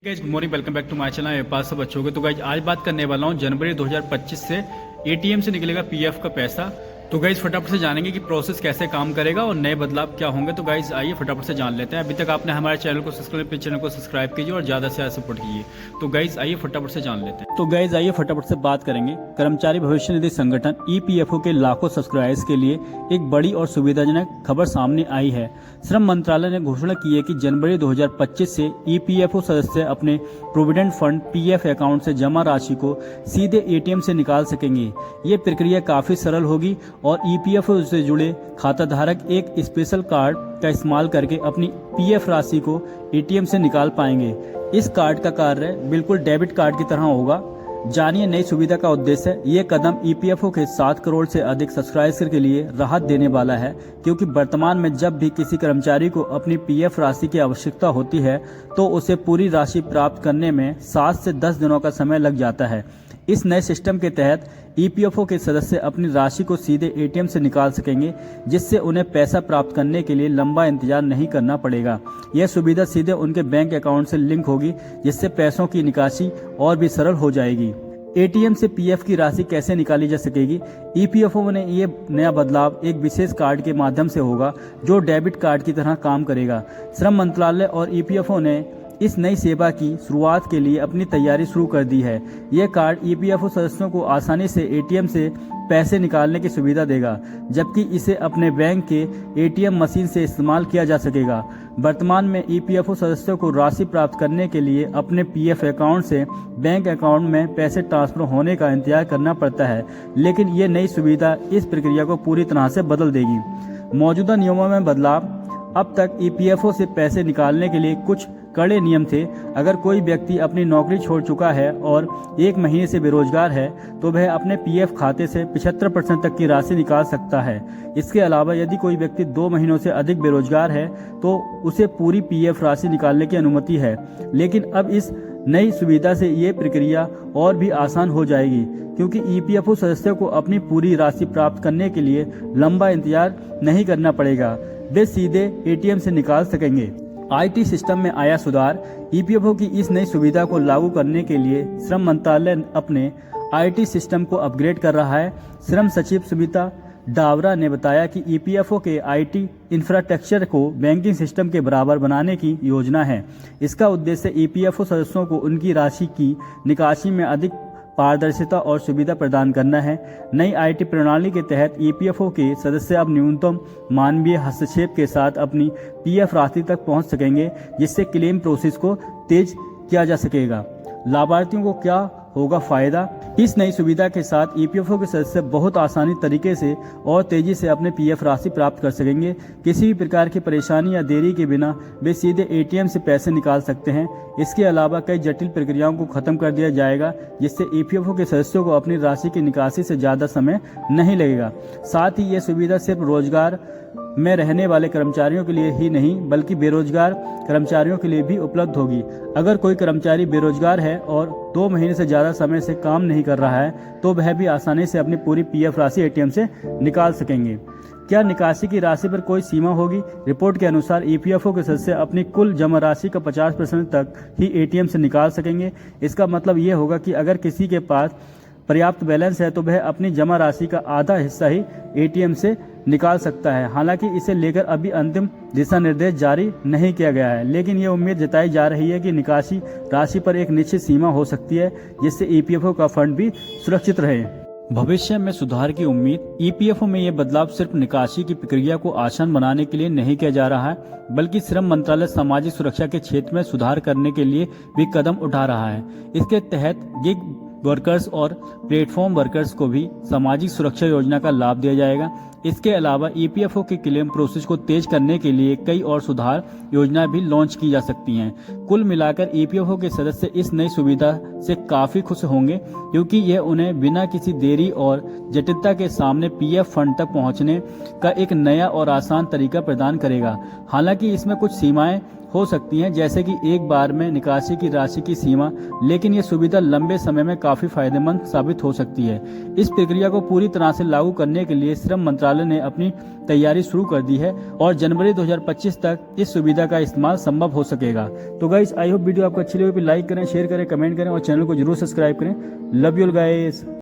Guys good morning, welcome back to my channel. मेरे पास सब अच्छे होंगे। तो गाइज आज बात करने वाला हूँ जनवरी 2025 से एटीएम से निकलेगा पीएफ का पैसा। तो गाइज फटाफट से जानेंगे कि प्रोसेस कैसे काम करेगा और नए बदलाव क्या होंगे। तो गाइज आइए फटाफट से जान लेते हैं। अभी तक आपने हमारे चैनल को सब्सक्राइब कीजिए और ज़्यादा से ज़्यादा सपोर्ट कीजिए। तो गाइज आइए फटाफट से जान लेते हैं। तो गाइज आइए फटाफट से बात करेंगे कर्मचारी भविष्य निधि संगठन ईपीएफओ के लाखों सब्सक्राइबर्स के लिए एक बड़ी और सुविधाजनक खबर सामने आई है। श्रम मंत्रालय ने घोषणा की है कि जनवरी 2025 से ईपीएफओ सदस्य अपने प्रोविडेंट फंड पीएफ अकाउंट से जमा राशि को सीधे एटीएम से निकाल सकेंगे। ये प्रक्रिया काफी सरल होगी और ईपीएफओ से जुड़े खाताधारक एक स्पेशल कार्ड का इस्तेमाल करके अपनी पीएफ राशि को एटीएम से निकाल पाएंगे। इस कार्ड का कार्य बिल्कुल डेबिट कार्ड की तरह होगा। जानिए नई सुविधा का उद्देश्य। ये कदम ईपीएफओ के 7 करोड़ से अधिक सब्सक्राइबर के लिए राहत देने वाला है, क्योंकि वर्तमान में जब भी किसी कर्मचारी को अपनी पीएफ राशि की आवश्यकता होती है तो उसे पूरी राशि प्राप्त करने में 7 से 10 दिनों का समय लग जाता है। इस नए सिस्टम के तहत ईपीएफओ के सदस्य अपनी राशि को सीधे एटीएम से निकाल सकेंगे, जिससे उन्हें पैसा प्राप्त करने के लिए लंबा इंतजार नहीं करना पड़ेगा। यह सुविधा सीधे उनके बैंक अकाउंट से लिंक होगी, जिससे पैसों की निकासी और भी सरल हो जाएगी। एटीएम से पीएफ की राशि कैसे निकाली जा सकेगी? ईपीएफओ ने ये नया बदलाव एक विशेष कार्ड के माध्यम से होगा, जो डेबिट कार्ड की तरह काम करेगा। श्रम मंत्रालय और ईपीएफओ ने इस नई सेवा की शुरुआत के लिए अपनी तैयारी शुरू कर दी है। यह कार्ड ईपीएफओ सदस्यों को आसानी से एटीएम से पैसे निकालने की सुविधा देगा, जबकि इसे अपने बैंक के एटीएम मशीन से इस्तेमाल किया जा सकेगा। वर्तमान में ईपीएफओ सदस्यों को राशि प्राप्त करने के लिए अपने पीएफ अकाउंट से बैंक अकाउंट में पैसे ट्रांसफर होने का इंतजार करना पड़ता है, लेकिन ये नई सुविधा इस प्रक्रिया को पूरी तरह से बदल देगी। मौजूदा नियमों में बदलाव। अब तक ईपीएफओ से पैसे निकालने के लिए कुछ कड़े नियम थे। अगर कोई व्यक्ति अपनी नौकरी छोड़ चुका है और 1 महीने से बेरोजगार है तो वह अपने पीएफ खाते से 75% तक की राशि निकाल सकता है। इसके अलावा यदि कोई व्यक्ति 2 महीनों से अधिक बेरोजगार है तो उसे पूरी पीएफ राशि निकालने की अनुमति है। लेकिन अब इस नई सुविधा से ये प्रक्रिया और भी आसान हो जाएगी, क्योंकि ईपीएफओ सदस्यों को अपनी पूरी राशि प्राप्त करने के लिए लंबा इंतजार नहीं करना पड़ेगा। वे सीधे एटीएम से निकाल सकेंगे। आईटी सिस्टम में आया सुधार। ईपीएफओ की इस नई सुविधा को लागू करने के लिए श्रम मंत्रालय अपने आईटी सिस्टम को अपग्रेड कर रहा है। श्रम सचिव सुमिता डावरा ने बताया कि ईपीएफओ के आईटी इंफ्रास्ट्रक्चर को बैंकिंग सिस्टम के बराबर बनाने की योजना है। इसका उद्देश्य ईपीएफओ सदस्यों को उनकी राशि की निकासी में अधिक पारदर्शिता और सुविधा प्रदान करना है। नई आईटी प्रणाली के तहत ईपीएफओ के सदस्य अब न्यूनतम मानवीय हस्तक्षेप के साथ अपनी पीएफ राशि तक पहुंच सकेंगे, जिससे क्लेम प्रोसेस को तेज किया जा सकेगा। लाभार्थियों को क्या होगा फायदा? इस नई सुविधा के साथ ईपीएफओ के सदस्य बहुत आसानी तरीके से और तेजी से अपने पीएफ राशि प्राप्त कर सकेंगे। किसी भी प्रकार की परेशानी या देरी के बिना वे सीधे एटीएम से पैसे निकाल सकते हैं। इसके अलावा कई जटिल प्रक्रियाओं को खत्म कर दिया जाएगा, जिससे ईपीएफओ के सदस्यों को अपनी राशि की निकासी से ज़्यादा समय नहीं लगेगा। साथ ही ये सुविधा सिर्फ रोजगार में रहने वाले कर्मचारियों के लिए ही नहीं, बल्कि बेरोजगार कर्मचारियों के लिए भी उपलब्ध होगी। अगर कोई कर्मचारी बेरोजगार है और 2 महीने से ज़्यादा समय से काम नहीं कर रहा है तो वह भी आसानी से अपनी पूरी पीएफ राशि एटीएम से निकाल सकेंगे। क्या निकासी की राशि पर कोई सीमा होगी? रिपोर्ट के अनुसार ईपीएफओ के सदस्य अपनी कुल जमा राशि का 50% तक ही एटीएम से निकाल सकेंगे। इसका मतलब ये होगा कि अगर किसी के पास पर्याप्त बैलेंस है तो वह अपनी जमा राशि का आधा हिस्सा ही एटीएम से निकाल सकता है। हालांकि इसे लेकर अभी अंतिम दिशा निर्देश जारी नहीं किया गया है, लेकिन ये उम्मीद जताई जा रही है कि निकासी राशि पर एक निश्चित सीमा हो सकती है, जिससे ईपीएफओ का फंड भी सुरक्षित रहे। भविष्य में सुधार की उम्मीद। ईपीएफओ में यह बदलाव सिर्फ निकासी की प्रक्रिया को आसान बनाने के लिए नहीं किया जा रहा है, बल्कि श्रम मंत्रालय सामाजिक सुरक्षा के क्षेत्र में सुधार करने के लिए भी कदम उठा रहा है। इसके तहत गिग वर्कर्स और प्लेटफॉर्म वर्कर्स को भी सामाजिक सुरक्षा योजना का लाभ दिया जाएगा। इसके अलावा ईपीएफओ के क्लेम प्रोसेस को तेज करने के लिए कई और सुधार योजनाएं भी लॉन्च की जा सकती हैं। कुल मिलाकर ईपीएफओ के सदस्य इस नई सुविधा से काफी खुश होंगे, क्योंकि यह उन्हें बिना किसी देरी और जटिलता के सामने पीएफ फंड तक पहुंचने का एक नया और आसान तरीका प्रदान करेगा। हालांकि इसमें कुछ सीमाएं हो सकती हैं, जैसे कि एक बार में निकासी की राशि की सीमा, लेकिन ये सुविधा लंबे समय में काफी फायदेमंद साबित हो सकती है। इस प्रक्रिया को पूरी तरह से लागू करने के लिए श्रम मंत्रालय ने अपनी तैयारी शुरू कर दी है और जनवरी 2025 तक इस सुविधा का इस्तेमाल संभव हो सकेगा। तो गाइस, आई होप वीडियो आपको अच्छी लगी, लाइक करें, शेयर करें, कमेंट करें और चैनल को जरूर सब्सक्राइब करें। Love you guys.